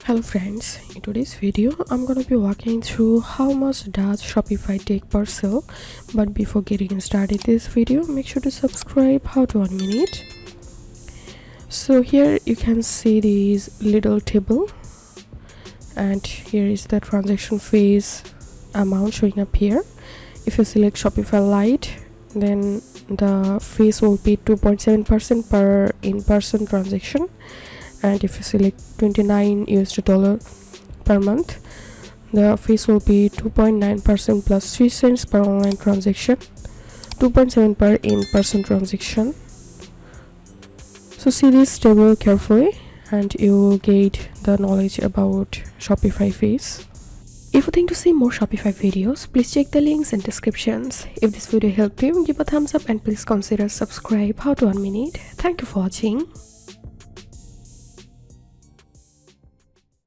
Hello friends, in today's video I'm gonna be walking through how much does Shopify take per sale. But before getting started this video, make sure to subscribe. How to 1 minute. So here you can see this little table, and here is the transaction fees amount showing up here. If you select Shopify Lite, then the fees will be 2.7% per in-person transaction, and if you select $29 per month, the fees will be 2.9% plus 3 cents per online transaction, 2.7 per in-person transaction. So see this table carefully and you will get the knowledge about Shopify fees. If you think to see more Shopify videos, please check the links in descriptions. If this video helped you, give a thumbs up and please consider subscribe. How to 1 minute. Thank you for watching.